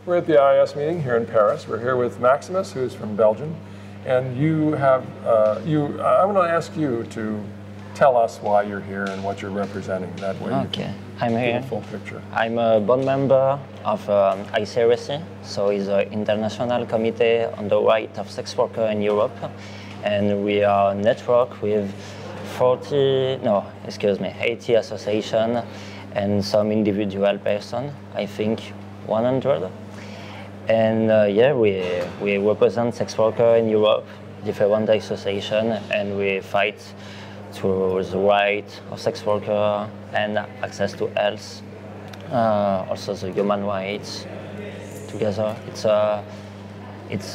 We're at the IAS meeting here in Paris. We're here with Maximus, who's from Belgium. And you have, I'm going to ask you to tell us why you're here and what you're representing. That way you can get a full picture. I'm a board member of ICRC, so it's an international committee on the right of sex workers in Europe. And we are a network with 80 associations and some individual person, I think 100. And we represent sex workers in Europe, different associations, and we fight to the right of sex workers and access to health, also the human rights together. It's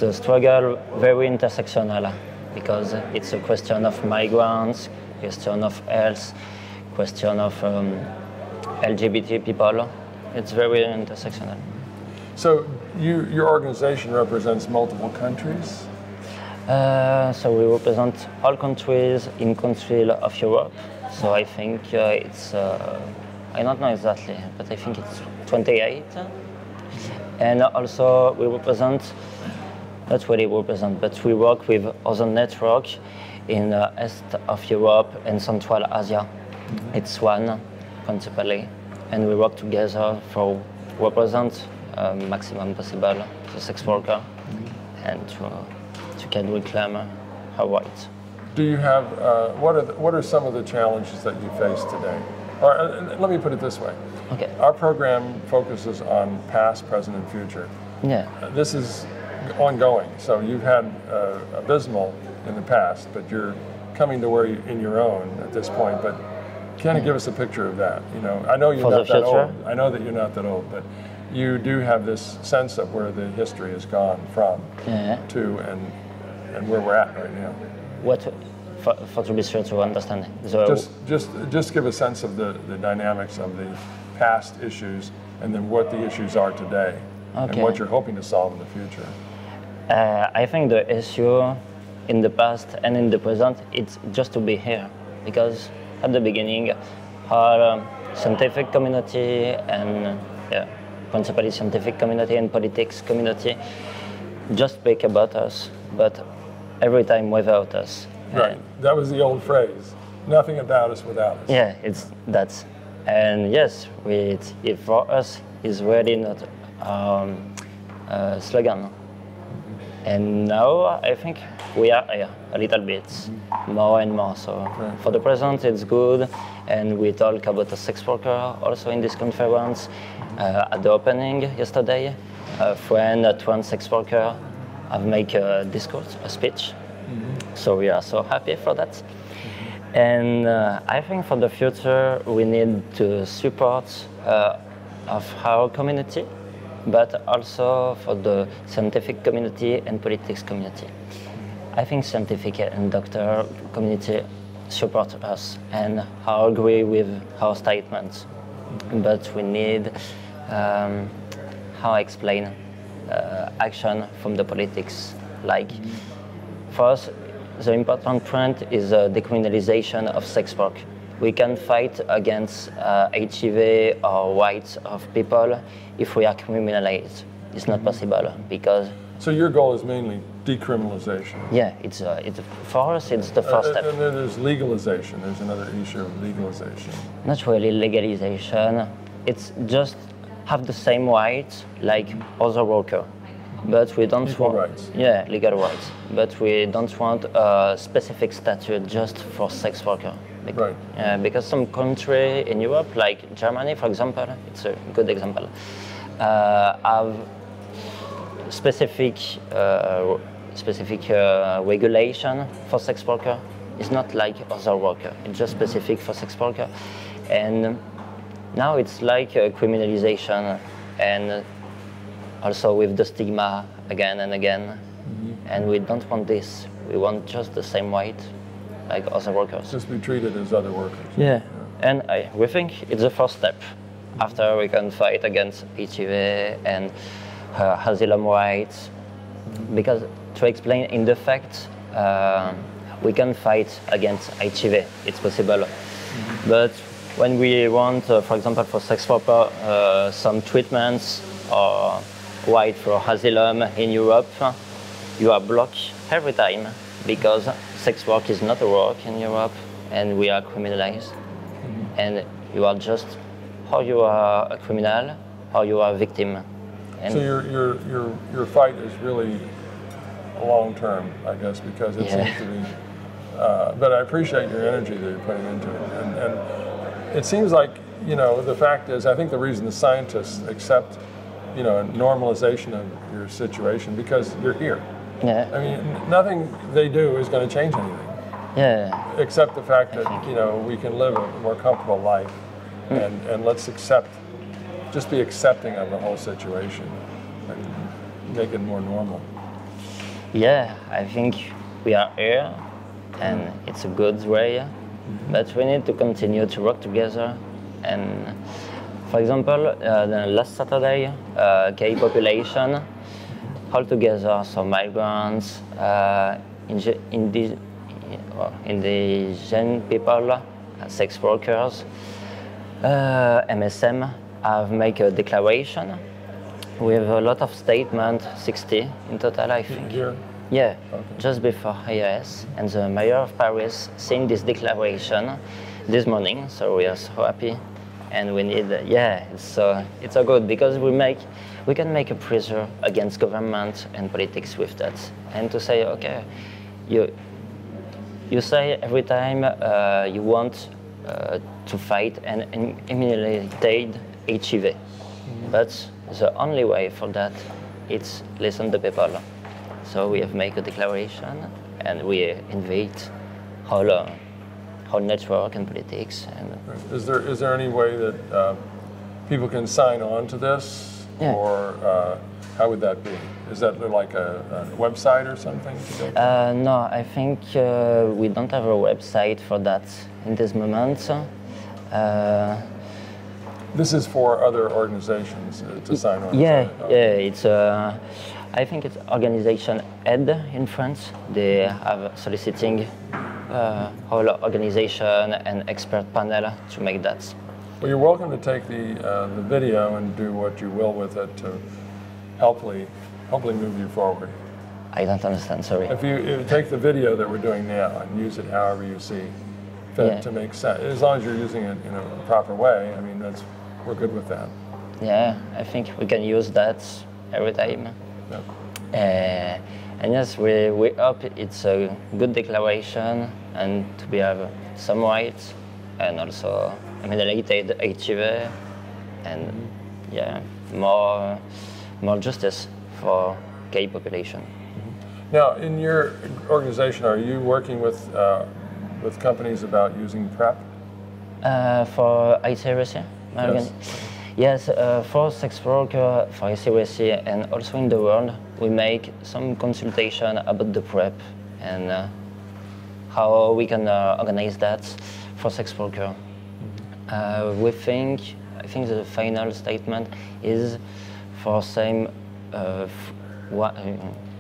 a struggle very intersectional because it's a question of migrants, question of health, question of LGBT people. It's very intersectional. So your organization represents multiple countries? So we represent all countries in Council of Europe. So I think it's, I don't know exactly, but I think it's 28. And also we represent, not really represent, but we work with other networks in the East of Europe and Central Asia. Mm-hmm. It's one, principally. And we work together for represent maximum possible the sex worker and to can reclaim her rights. Do you have, what are some of the challenges that you face today? Or let me put it this way. Okay. Our program focuses on past, present, and future. Yeah. This is ongoing, so you've had abysmal in the past, but you're coming to where in your own at this point, but kind of give us a picture of that. You know, I know you're not that old. I know that you're not that old, but you do have this sense of where the history has gone from to and where we're at right now. What, for to be sure to understand? Just give a sense of the dynamics of the past issues and then what the issues are today and what you're hoping to solve in the future. I think the issue in the past and in the present, it's just to be here. Because at the beginning, our scientific community and principally scientific community and politics community just speak about us, but every time without us. Right, that was the old phrase, nothing about us without us. Yeah, that's, and yes, for us, it's really not a slogan. And now I think we are here a little bit, more and more. So for the present, it's good. And we talk about the sex worker also in this conference. At the opening yesterday, a friend, a trans sex worker, have made a discourse, a speech. So we are so happy for that. And I think for the future, we need to support of our community, but also for the scientific community and politics community. I think scientific and doctor community support us and I agree with our statements, but we need, how I explain, action from the politics. Like, for us, the important trend is the decriminalization of sex work. We can fight against HIV or rights of people if we are criminalized. It's not possible because... So your goal is mainly decriminalization? Yeah, it's for us, it's the first step. And then there's legalization. There's another issue of legalization. Not really legalization. It's just have the same rights like other workers. But we don't legal want... rights. Yeah, legal rights. But we don't want a specific statute just for sex workers. Right. Because some country in Europe, like Germany, for example, it's a good example, have specific regulation for sex worker. It's not like other worker. It's just specific for sex worker, and now it's like a criminalization, and also with the stigma again and again. And we don't want this. We want just the same right like other workers. Just be treated as other workers. Yeah, and we think it's the first step. After we can fight against HIV and asylum rights, because to explain in the fact, we can fight against HIV, it's possible. But when we want, for example, for sex workers, some treatments or wait for asylum in Europe, you are blocked every time because sex work is not a work in Europe and we are criminalized. And you are just how you are a criminal, how you are a victim. And so your fight is really long term, I guess, because it seems to be. But I appreciate your energy that you're putting into it, and it seems like, you know, the fact is, I think the reason the scientists accept, you know, a normalization of your situation because you're here. Yeah. I mean, nothing they do is going to change anything. Yeah. Except the fact that, you know, we can live a more comfortable life, and let's just be accepting of the whole situation and make it more normal. Yeah, I think we are here and it's a good way, but we need to continue to work together. And for example, the last Saturday, gay population all together, so migrants, indigenous people, sex workers, MSM have made a declaration with a lot of statements, 60 in total, I think. Here? Yeah, okay. Just before IAS, and the mayor of Paris signed this declaration this morning, so we are so happy. And we need, it's so good because we can make a pressure against government and politics with that, and to say, okay, you say every time you want to fight and eliminate HIV, but the only way for that is listen to people. So we have made a declaration, and we invite whole network and politics. And is there any way that people can sign on to this, or how would that be? Is that like a website or something? No, I think we don't have a website for that in this moment. This is for other organizations to sign on. Yeah, it's. I think it's organization Aid in France. They have soliciting whole organization and expert panel to make that. Well, you're welcome to take the video and do what you will with it to hopefully move you forward. I don't understand, sorry. If you take the video that we're doing now and use it however you see fit to make sense, as long as you're using it in a proper way, I mean, we're good with that. Yeah, I think we can use that every time. Yep. And yes, we hope it's a good declaration and to be have some rights and also eliminated HIV and more justice for gay population. Now, in your organization, are you working with companies about using PrEP? For ICRC? Yes. Yes, for sex worker, for ICRC, and also in the world, we make some consultation about the PrEP and how we can organize that for sex worker. I think the final statement is for same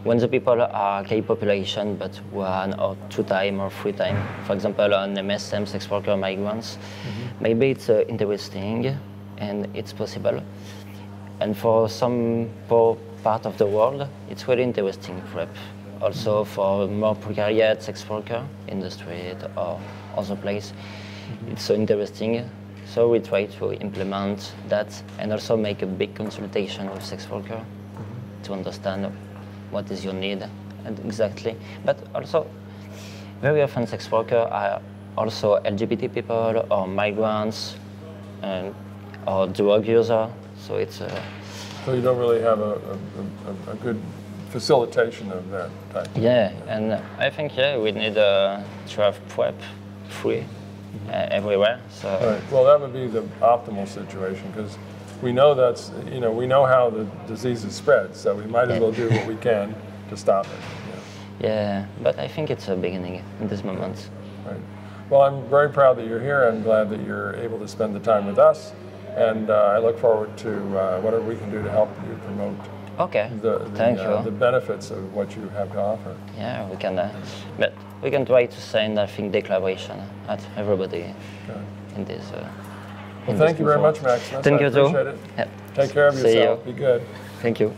when the people are gay population, but 1 or 2 times or 3 times, for example, on MSM, sex worker migrants, maybe it's interesting and it's possible. And for some poor part of the world, it's really interesting PrEP. Also for more precariat sex worker in the street or other place, it's so interesting. So we try to implement that and also make a big consultation with sex worker to understand what is your need and exactly. But also, very often sex workers are also LGBT people or migrants or drug user. So it's so you don't really have a good facilitation of that type. Yeah, and I think we need to have PrEP free everywhere. So right. Well, that would be the optimal situation because we know we know how the disease is spread, so we might as well do what we can to stop it. Yeah, but I think it's a beginning in this moment. Right. Well, I'm very proud that you're here. I'm glad that you're able to spend the time with us, and I look forward to whatever we can do to help you promote the benefits of what you have to offer. Yeah, we can, but we can try to send, I think, declaration at everybody in this. Well, thank you very much, Max. Thank you, I appreciate it. Yep. Take care of yourself. Be good. Thank you.